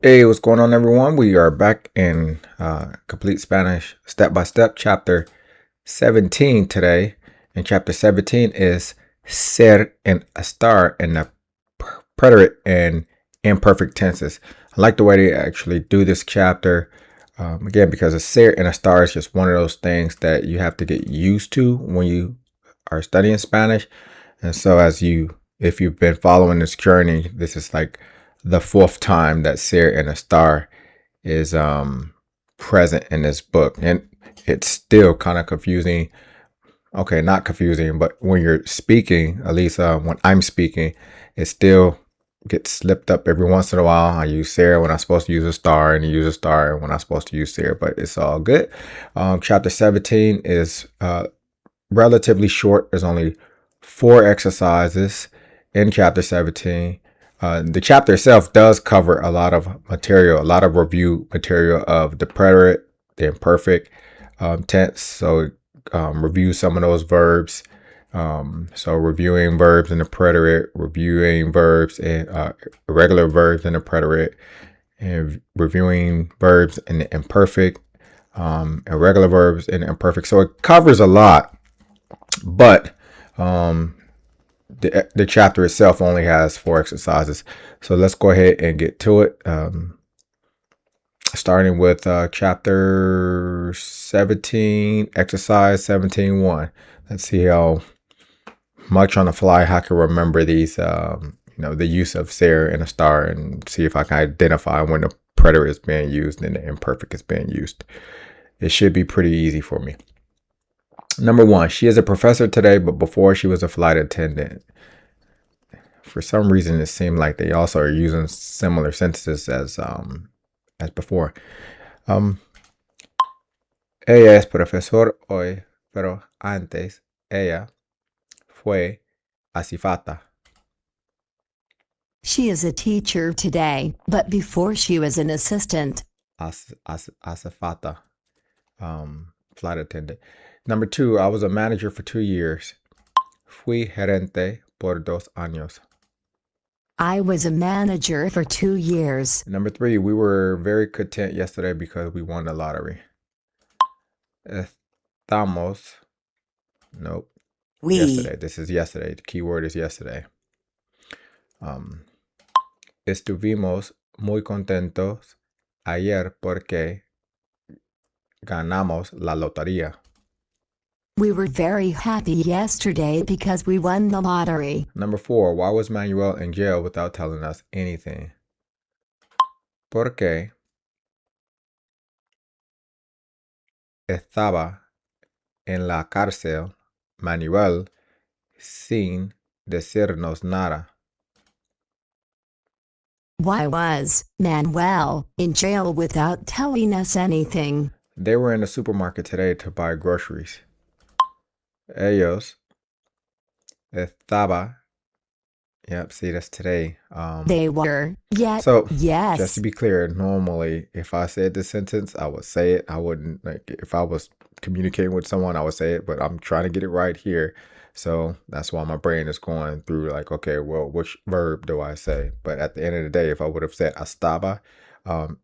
Hey, what's going on, everyone? We are back in Complete Spanish Step by Step, Chapter 17 today. And Chapter 17 is Ser and Estar in the Preterit and Imperfect tenses. I like the way they actually do this chapter. Again, because a Ser and Estar is just one of those things that you have to get used to when you are studying Spanish. And so if you've been following this journey, this is like the fourth time that Ser and Estar is present in this book. And it's still kind of confusing. Okay, not confusing, but when you're speaking, at least when I'm speaking, it still gets slipped up every once in a while. I use Sarah when I'm supposed to use a star, and you use a star when I'm supposed to use Sarah, but it's all good. Chapter 17 is relatively short. There's only 4 exercises in chapter 17. The chapter itself does cover a lot of material, a lot of review material of the preterite, the imperfect tense. So review some of those verbs. So reviewing verbs in the preterite, reviewing verbs and irregular verbs in the preterite, and reviewing verbs in the imperfect, irregular verbs in the imperfect. So it covers a lot, but the chapter itself only has 4 exercises. So let's go ahead and get to it. Starting with chapter 17, exercise 17.1. Let's see how much on the fly I can remember these, the use of Sarah and a star, and see if I can identify when the preterite is being used and the imperfect is being used. It should be pretty easy for me. Number 1, she is a professor today, but before she was a flight attendant. For some reason, it seemed like they also are using similar sentences as before. Ella es profesor hoy, pero antes ella fue azafata. She is a teacher today, but before she was an assistant. Azafata, flight attendant. Number 2, I was a manager for 2 years. Fui gerente por 2 años. I was a manager for 2 years. Number 3, we were very content yesterday because we won the lottery. Estamos. Nope. Yesterday. This is yesterday. The key word is yesterday. Estuvimos muy contentos ayer porque ganamos la lotería. We were very happy yesterday because we won the lottery. Number 4, why was Manuel in jail without telling us anything? Porque estaba en la cárcel Manuel sin decirnos nada. Why was Manuel in jail without telling us anything? They were in the supermarket today to buy groceries. Ellos estaba. Yep, see, that's today. They were. Yes. Just to be clear, normally if I said this sentence, I would say it. I wouldn't, like, if I was communicating with someone, I would say it, but I'm trying to get it right here. So that's why my brain is going through like, okay, well, which verb do I say? But at the end of the day, if I would have said estaba,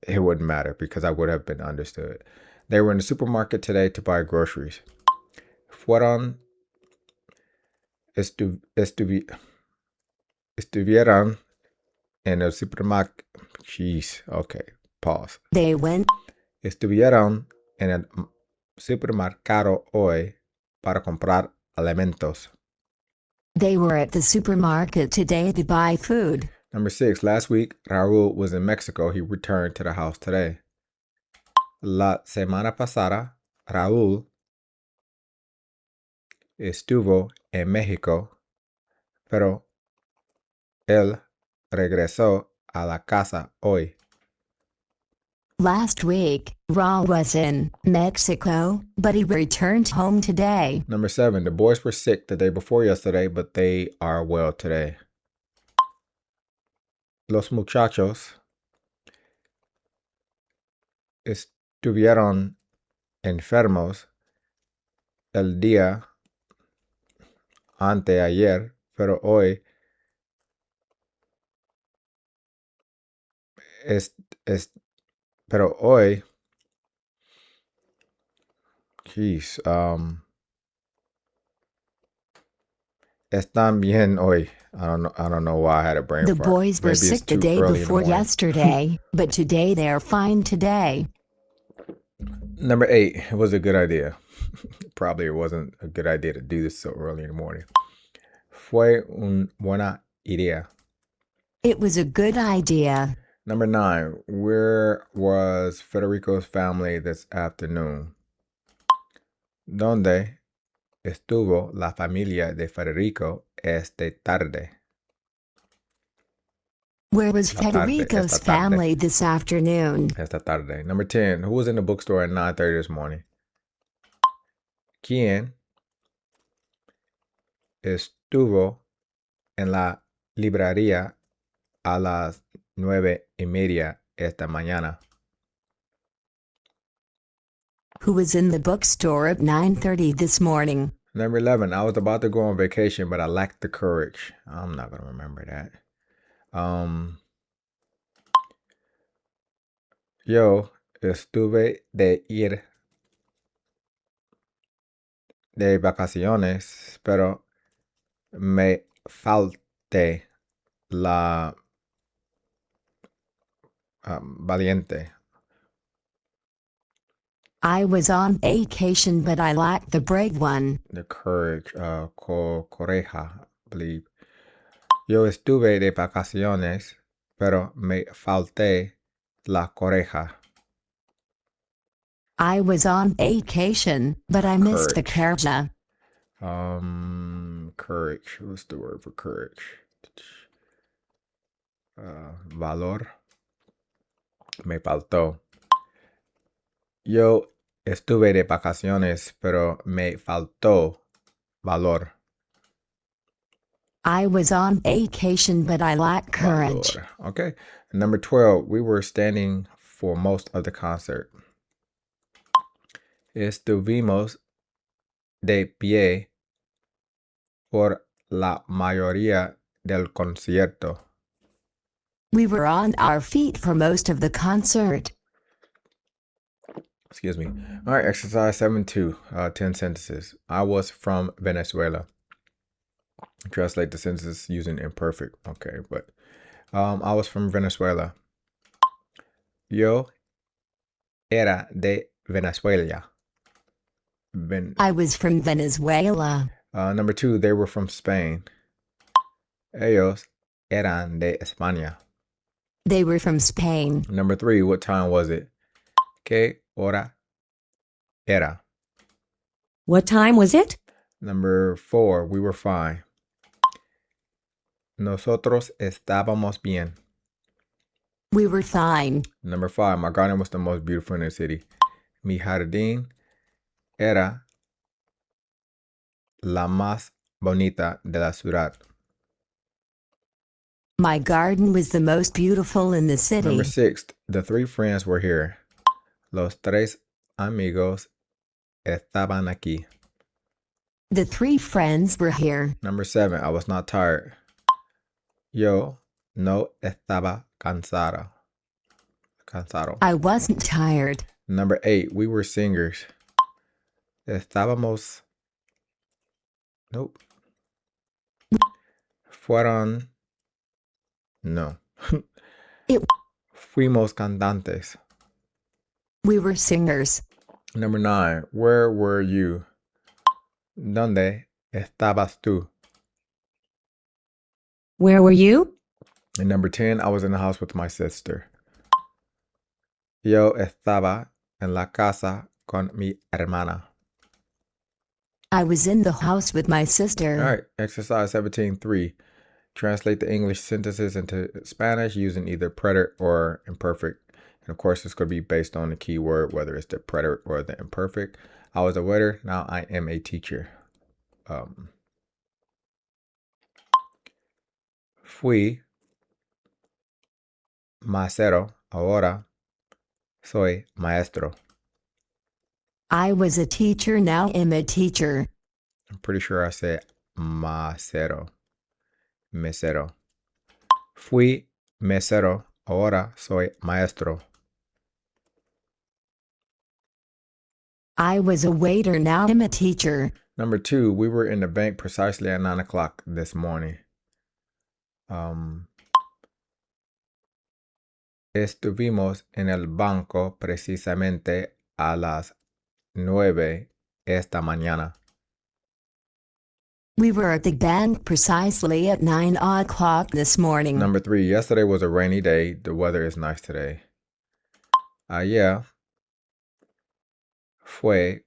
it wouldn't matter because I would have been understood. They were in the supermarket today to buy groceries. Fueron estuvieron en el supermercado. Jeez, okay, pause. They went. Estuvieron en el supermercado hoy para comprar alimentos. They were at the supermarket today to buy food. Number 6, last week, Raul was in Mexico. He returned to the house today. La semana pasada, Raúl estuvo en México, pero él regresó a la casa hoy. Last week, Raul was in Mexico, but he returned home today. Number 7, the boys were sick the day before yesterday, but they are well today. Los muchachos estuvieron enfermos el día anteayer, pero hoy es, es, pero hoy, jeez, están bien hoy. I don't know why I had a brain The fart. boys were Maybe it's sick the too day early in the before morning. yesterday, but today they are fine today. Number 8, it was a good idea. Probably it wasn't a good idea to do this so early in the morning. Fue una buena idea. It was a good idea. Number 9, where was Federico's family this afternoon? ¿Dónde estuvo la familia de Federico esta tarde? Where was La tarde, Federico's esta tarde. family this afternoon? Esta tarde. Number 10, who was in the bookstore at 9:30 this morning? ¿Quién estuvo en la librería a las 9:30 esta mañana? Who was in the bookstore at 9:30 this morning? Number 11, I was about to go on vacation, but I lacked the courage. I'm not going to remember that. Yo estuve de ir de vacaciones, pero me falté la valiente. I was on vacation, but I lacked the brave one. The courage, coreja, I believe. Yo estuve de vacaciones, pero me falté la coreja. I was on vacation, but I missed the Courage. courage. Courage. What's the word for courage? Valor. Me faltó. Yo estuve de vacaciones, pero me faltó valor. I was on vacation, but I lacked courage. Valor. Okay. Number 12, we were standing for most of the concert. Estuvimos de pie por la mayoría del concierto. We were on our feet for most of the concert. Excuse me. All right, exercise 7-2, 10 sentences. I was from Venezuela. Translate the sentences using imperfect. Okay, but I was from Venezuela. Yo era de Venezuela. I was from Venezuela. Number 2, they were from Spain. Ellos eran de España. They were from Spain. Number 3, what time was it? ¿Qué hora era? What time was it? Number 4, we were fine. Nosotros estábamos bien. We were fine. Number 5, my garden was the most beautiful in the city. Mi jardín era la más bonita de la ciudad. My garden was the most beautiful in the city. Number 6, the 3 friends were here. Los 3 amigos estaban aquí. The 3 friends were here. Number 7, I was not tired. Yo no estaba cansado. I wasn't tired. Number 8, we were singers. Estábamos. Nope. Fueron. No. Fuimos cantantes. We were singers. Number 9, where were you? ¿Dónde estabas tú? Where were you? And number 10, I was in the house with my sister. Yo estaba en la casa con mi hermana. I was in the house with my sister. All right, exercise 17-3. Translate the English sentences into Spanish using either preterite or imperfect. And of course, it's going to be based on the keyword, whether it's the preterite or the imperfect. I was a waiter, now I am a teacher. Fui mesero, ahora soy maestro. I was a teacher, now am a teacher. I'm pretty sure I said mesero. Mesero. Fui mesero, Ahora soy maestro. I was a waiter, now I'm a teacher. Number 2, we were in the bank precisely at 9 o'clock this morning. Estuvimos en el banco precisamente a las 9 esta mañana. We were at the bank precisely at 9 o'clock this morning. Number 3, yesterday was a rainy day. The weather is nice today. Ayer fue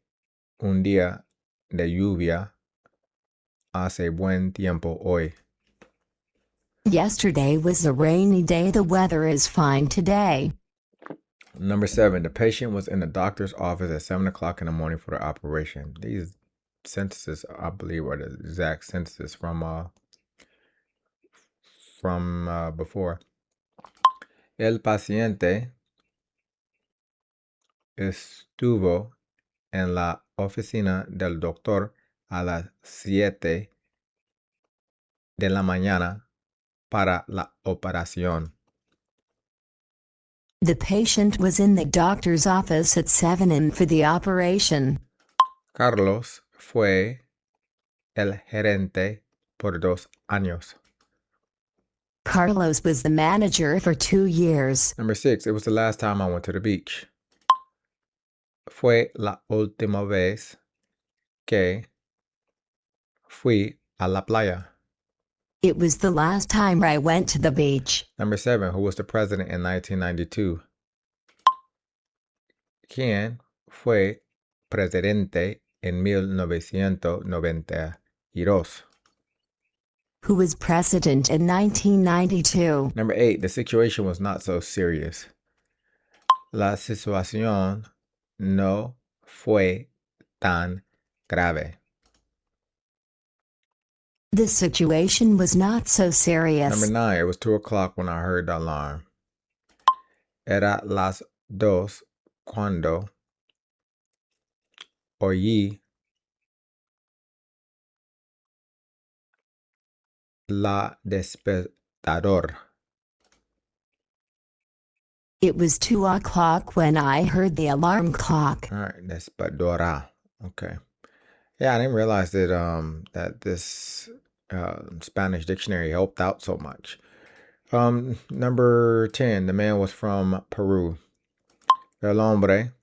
un día de lluvia. Hace buen tiempo hoy. Yesterday was a rainy day. The weather is fine today. Number 7, the patient was in the doctor's office at 7 o'clock in the morning for the operation. These sentences, I believe, are the exact sentences from before. El paciente estuvo en la oficina del doctor a las 7 de la mañana para la operación. The patient was in the doctor's office at 7 a.m. for the operation. Carlos fue el gerente por 2 años. Carlos was the manager for 2 years. Number 6, it was the last time I went to the beach. Fue la última vez que fui a la playa. It was the last time I went to the beach. Number 7, who was the president in 1992? ¿Quién fue presidente en 1992? Who was president in 1992? Number 8, the situation was not so serious. La situación no fue tan grave. The situation was not so serious. Number 9, it was 2 o'clock when I heard the alarm. Era las 2 cuando oí la despertador. It was 2 o'clock when I heard the alarm clock. All right, despertadora. Okay. Yeah, I didn't realize that that this Spanish dictionary helped out so much. Number 10, the man was from Peru. El hombre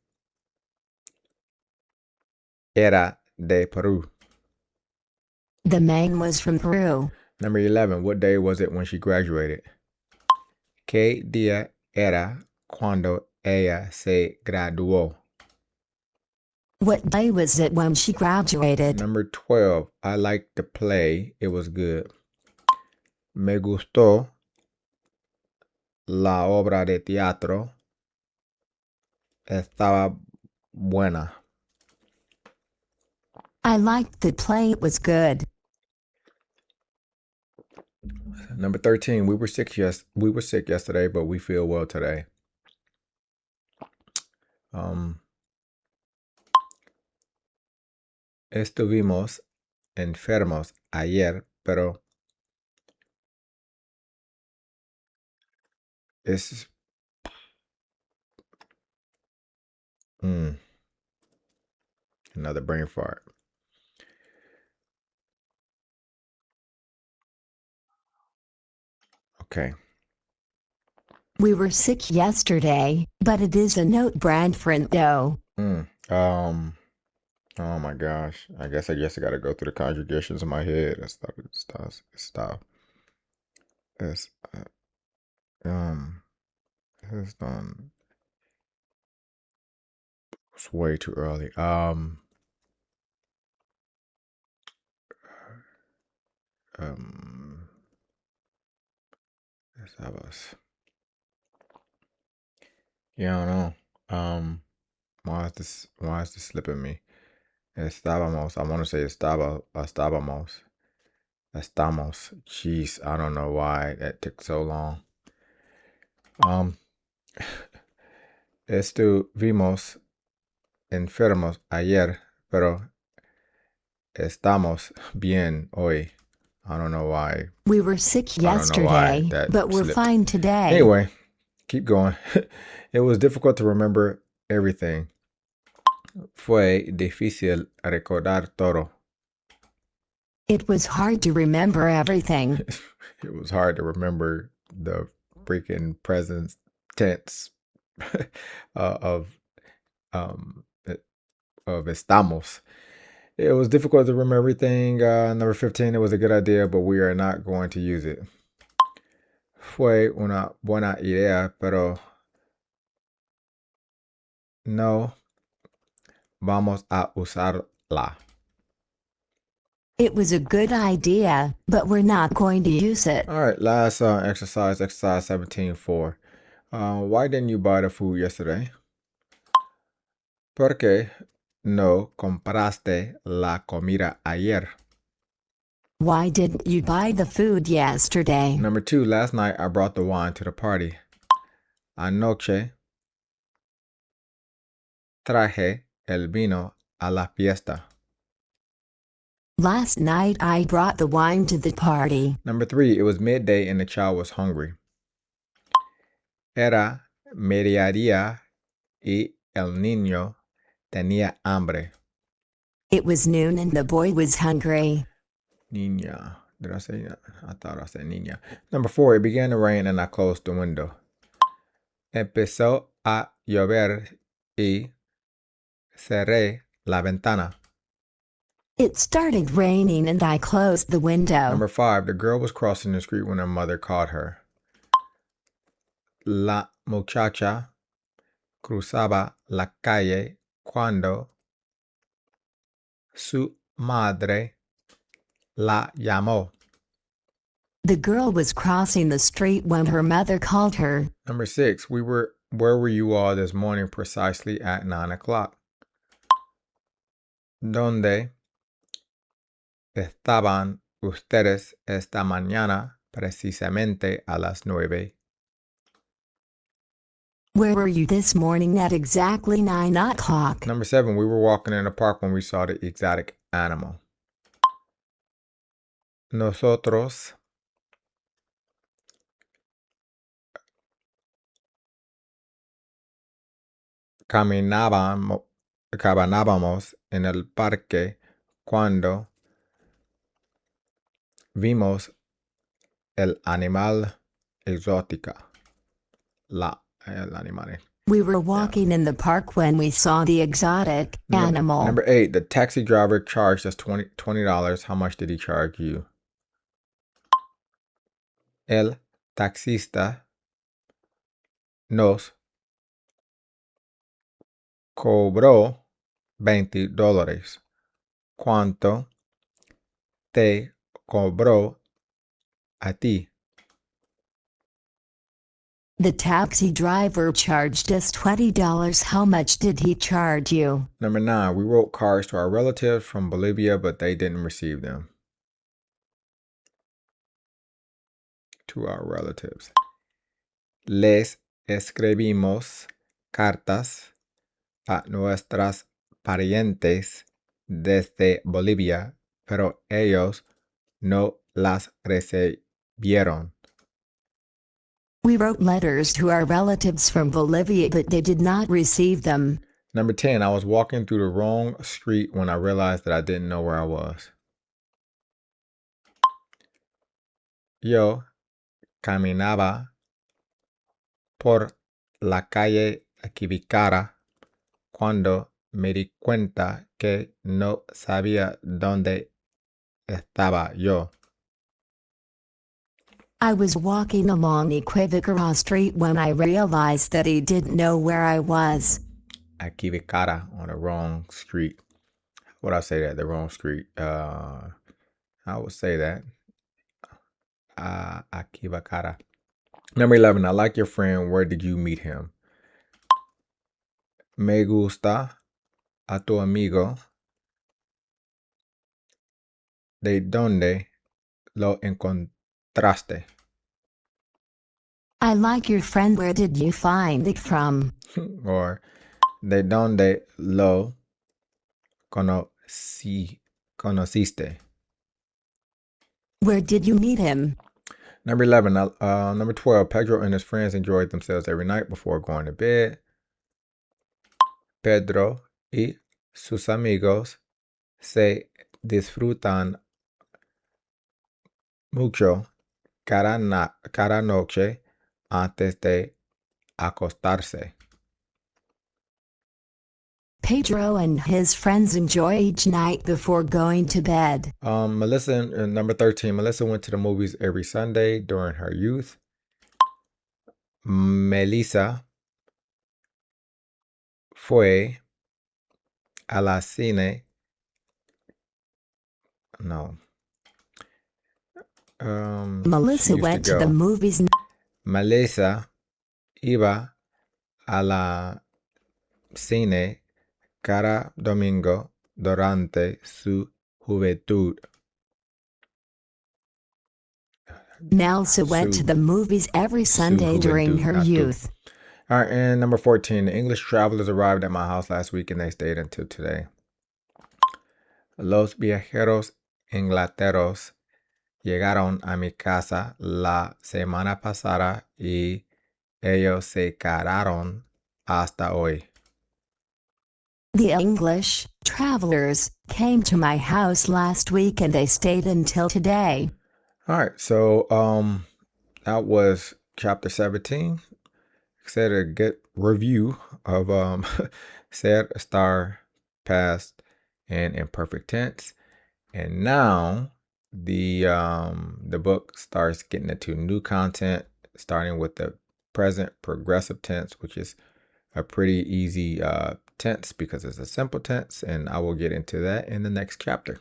era de Peru. The man was from Peru. Number 11, what day was it when she graduated? ¿Qué día era cuando ella se graduó? What day was it when she graduated? Number 12, I liked the play. It was good. Me gustó la obra de teatro. Estaba buena. I liked the play. It was good. Number 13, we were sick yesterday, but we feel well today. Estuvimos enfermos ayer, pero es another brain fart. Okay. We were sick yesterday, but it is a note brand friend though. Oh my gosh. I guess I gotta go through the conjugations in my head. Stop. It's it's way too early. Estabas. Yeah, I don't know. Why is this slipping me? Estábamos. I want to say estábamos. Estamos. Jeez, I don't know why that took so long. Estuvimos enfermos ayer, pero estamos bien hoy. I don't know why. We were sick yesterday, but we're fine today. Anyway, keep going. It was difficult to remember everything. Fue difícil recordar todo. It was hard to remember everything. It was hard to remember the freaking present tense of um of estamos. It was difficult to remember everything. Number 15, it was a good idea, but we are not going to use it. Fue una buena idea, pero no vamos a usarla. It was a good idea, but we're not going to use it. All right, last exercise 17.4. Why didn't you buy the food yesterday? ¿Por qué no compraste la comida ayer? Why didn't you buy the food yesterday? Number 2, last night I brought the wine to the party. Anoche traje el vino a la fiesta. Last night I brought the wine to the party. Number 3, it was midday and the child was hungry. Era mediodía y el niño tenía hambre. It was noon and the boy was hungry. Niña. Did I say that? I thought I said niña. Number 4, it began to rain and I closed the window. Empezó a llover y cerré la ventana. It started raining and I closed the window. Number 5, the girl was crossing the street when her mother called her. La muchacha cruzaba la calle cuando su madre la llamó. The girl was crossing the street when her mother called her. Number 6, where were you all this morning precisely at 9 o'clock? ¿Dónde estaban ustedes esta mañana precisamente a las 9? Where were you this morning at exactly 9 o'clock? Number 7, we were walking in the park when we saw the exotic animal. Nosotros caminábamos en el parque cuando vimos el animal exótico. El animal. We were walking in the park when we saw the exotic animal. Number 8, the taxi driver charged us $20. How much did he charge you? El taxista nos cobró $20. ¿Cuánto te cobró a ti? The taxi driver charged us $20. How much did he charge you? Number 9, we wrote cards to our relatives from Bolivia, but they didn't receive them. To our relatives. Les escribimos cartas a nuestras parientes desde Bolivia, pero ellos no las recibieron. We wrote letters to our relatives from Bolivia, but they did not receive them. Number 10, I was walking through the wrong street when I realized that I didn't know where I was. Yo caminaba por la calle equivocada cuando me di cuenta que no sabía dónde estaba yo. I was walking along Equivocara Street when I realized that he didn't know where I was. Equivocada, on the wrong street. What I say that? The wrong street. I would say that. Equivocada. Number 11, I like your friend. Where did you meet him? Me gusta a tu amigo. ¿De dónde lo encontraste? I like your friend. Where did you find it from? Or ¿de dónde lo conociste? Where did you meet him? Number 11. Number 12. Pedro and his friends enjoyed themselves every night before going to bed. Pedro y sus amigos se disfrutan mucho cada noche antes de acostarse. Pedro and his friends enjoy each night before going to bed. Melissa, number 13. Melissa went to the movies every Sunday during her youth. Melissa fue a la cine. No. Melissa went to the movies. Melissa iba a la cine cada domingo durante su juventud. Melissa went to the movies every Sunday during her youth. All right, and number 14. The English travelers arrived at my house last week and they stayed until today. Los viajeros inglaterros llegaron a mi casa la semana pasada y ellos se quedaron hasta hoy. The English travelers came to my house last week and they stayed until today. All right, so that was chapter 17. Said a good review of ser, estar, past, and imperfect tense. And now the book starts getting into new content, starting with the present progressive tense, which is a pretty easy tense because it's a simple tense, and I will get into that in the next chapter.